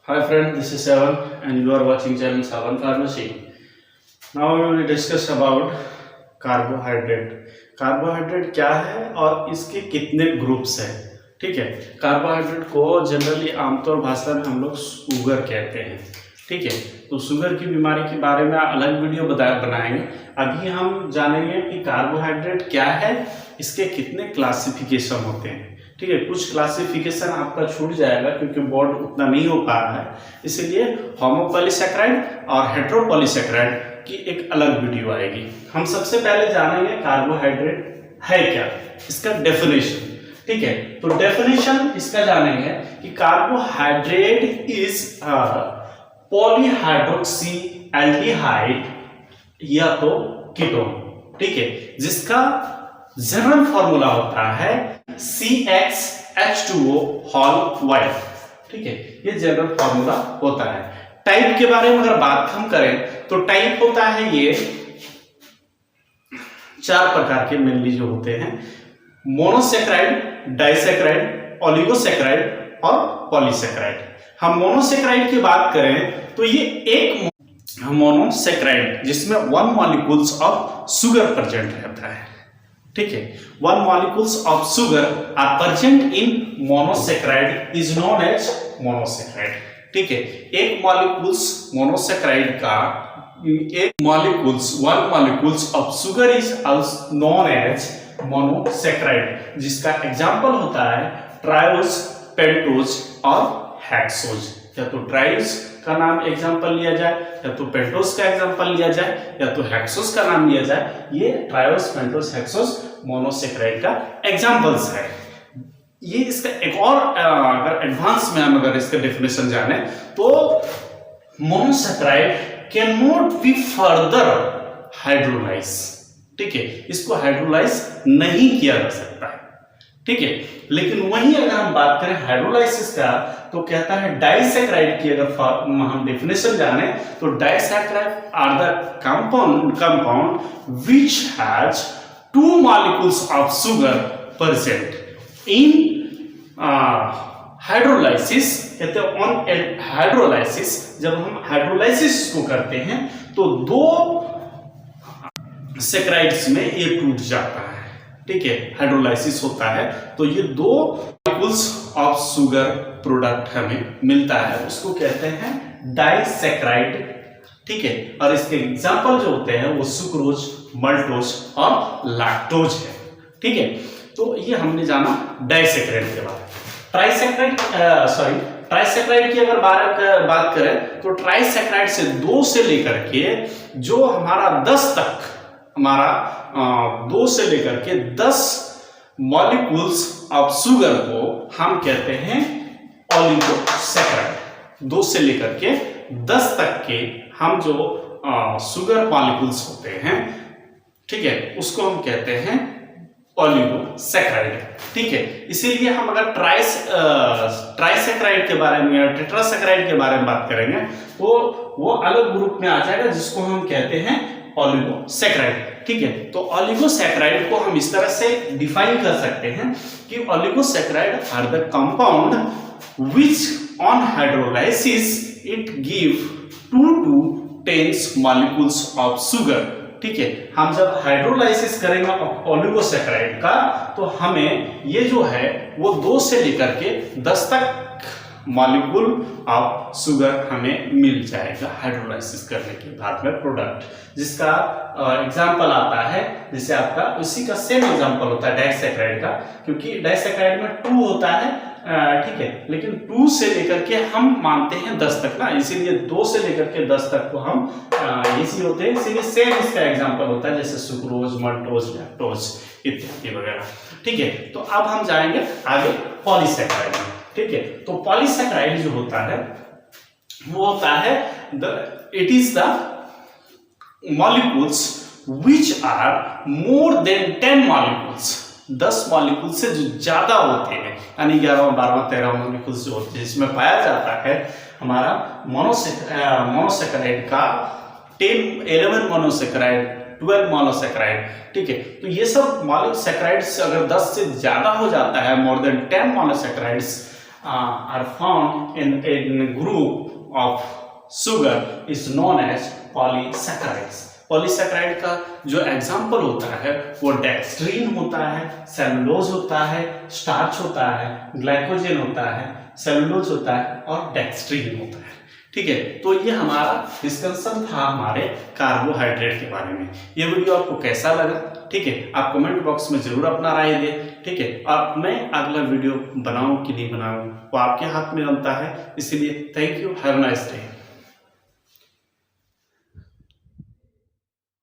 Hi friend, this is Sevan and you are watching channel Sevan Pharmacy. Now we will discuss about carbohydrate. Carbohydrate क्या है और इसके कितने groups हैं। ठीक है, कार्बोहाइड्रेट को जनरली आमतौर भाषा में हम लोग शुगर कहते हैं। ठीक है, तो शुगर की बीमारी के बारे में अलग वीडियो बनाएंगे। अभी हम जानेंगे कि कार्बोहाइड्रेट क्या है, इसके कितने क्लासिफिकेशन होते हैं। ठीक है, कुछ क्लासिफिकेशन आपका छूट जाएगा क्योंकि बोर्ड उतना नहीं हो पा रहा है, इसीलिए होमोपॉलीसैकेराइड और हेटेरोपॉलीसैकेराइड की एक अलग वीडियो आएगी। हम सबसे पहले जानेंगे कार्बोहाइड्रेट है क्या, इसका डेफिनेशन। ठीक है, तो डेफिनेशन इसका जानेंगे कि कार्बोहाइड्रेट इज पॉलीहाइड्रोक्सी एल्डिहाइड या तो कीटोन। ठीक है, जिसका जनरल फॉर्मूला होता है CxH2O होल वाइट। ठीक है, ये जनरल फॉर्मूला होता है। टाइप के बारे में अगर बात हम करें तो टाइप होता है ये चार प्रकार के मेनली जो होते हैं: मोनोसैकेराइड, डाइसैकेराइड, ओलिगोसैकेराइड और पॉलीसैकेराइड। हम मोनोसैकेराइड की बात करें तो ये एक मोनोसैकेराइड जिसमें 1 मॉलिक्यूल्स ऑफ शुगर प्रेजेंट रहता है। ठीक है, 1 molecules of sugar are present in monosaccharide is known as monosaccharide। ठीक है, एक मॉलिक्यूल्स मोनोसैकेराइड का एक molecules 1 molecules of sugar is also known as monosaccharide, जिसका एग्जांपल होता है ट्रायोज, पेंटोज और हेक्सोज। या तो ट्रायोज का नाम एग्जांपल लिया जाए, या तो पेंटोज का एग्जांपल लिया जाए, या तो हेक्सोज का नाम लिया जाए। ये ट्रायोज, पेंटोज, हेक्सोज मोनोसैकेराइड का एग्जांपल्स है। ये इसका एक और अगर एडवांस में हम अगर इसका डेफिनेशन जाने तो monosaccharide can not be further hydrolyse. ठीक है, इसको हाइड्रोलाइज नहीं किया जा सकता है। ठीक है, लेकिन वहीं अगर हम बात करें हाइड्रोलाइसिस का तो कहता है डाइसैकेराइड की अगर हम डेफिनेशन जाने तो disaccharide are the compound which has 2 molecules of sugar present in hydrolysis. कहते हैं ऑन हाइड्रोलाइसिस, जब हम हाइड्रोलाइसिस को करते हैं तो 2 सैकेराइड्स में ये टूट जाता है। ठीक है, हाइड्रोलाइसिस होता है तो ये 2 molecules of sugar प्रोडक्ट हमें मिलता है, उसको कहते हैं डाइसैकेराइड। ठीक है, और इसके एग्जांपल जो होते हैं वो सुक्रोज, मल्टोज और लैक्टोज है। ठीक है, तो ये हमने जाना डाइसैकेराइड के बारे में। ट्राइसैकेराइड की अगर बात करें तो ट्राइसैकेराइड से 2 से लेकर के जो हमारा 10 तक, हमारा 2 से लेकर के 10 मॉलिक्यूल्स ऑफ शुगर को हम कहते हैं ओलिगोसैकेराइड। 2 से लेकर के 10 तक के हम जो शुगर मॉलिक्यूल्स होते हैं, ठीक है, उसको हम कहते हैं ओलिगोसैकेराइड। ठीक है, इसीलिए हम अगर ट्राइसैकेराइड के बारे में या टेट्रासैकेराइड के बारे में बात करेंगे तो वो अलग ग्रुप में आ जाएगा जिसको हम कहते हैं ओलिगोसैकेराइड। ठीक है, तो ओलिगोसैकेराइड को हम इस तरह से डिफाइन कर सकते हैं कि oligosaccharide are the compound which on hydrolysis it give 2 to 10 molecules of sugar। ठीक है, हम जब हाइड्रोलाइसिस करेंगे ओलिगोसैकेराइड का तो हमें ये जो है वो 2 से लेकर के 10 तक मॉलिक्यूल ऑफ शुगर हमें मिल जाएगा हाइड्रोलाइसिस करने के बाद में प्रोडक्ट, जिसका एग्जांपल आता है जैसे आपका उसी का सेम एग्जांपल होता है डाइसैकेराइड का, क्योंकि डाइसैकेराइड में 2 होता है। ठीक है, लेकिन 2 से लेकर के हम मानते हैं 10 तक ना, इसीलिए 2 से लेकर के 10 तक को हम इसी होते हैं, इसीलिए सेम इसका एग्जांपल होता है जैसे सुक्रोज, मल्टोज, लैक्टोज इत्यादि वगैरह। ठीक है, तो अब हम जाएंगे आगे पॉलीसैकेराइड में। ठीक है, तो पॉलीसैकेराइड जो होता है वो होता है it is the molecules which are more than 10 molecules. 10 molecule से जो ज्यादा होते हैं, यानी 11, 12, 13 मॉलिक्यूल्स जो होते हैं, जिसमें पाया जाता है हमारा मोनोसैकेराइड का 10, 11 मोनोसैकेराइड, 12 मोनोसैकेराइड। ठीक है, तो ये सब मोनोसैकेराइड्स अगर 10 से ज्यादा हो जाता है, मोर than 10 monosaccharides are found in group of sugar is known as polysaccharides. Polysaccharide का जो एग्जाम्पल होता है वो डेक्स्ट्रीन होता है, सेलुलोज होता है, स्टार्च होता है, ग्लाइकोजन होता है, सेलुलोज होता है और डेक्स्ट्रीन होता है। ठीक है, तो ये हमारा डिस्कशन था हमारे कार्बोहाइड्रेट के बारे में। ये वीडियो आपको कैसा लगा? ठीक है, आप कमेंट बॉक्स में जरूर अपना राय दें। ठीक है, और मैं अगला वीडियो बनाऊं कि नहीं बनाऊं वो आपके हाथ में बनता है, इसलिए thank you, have a nice day.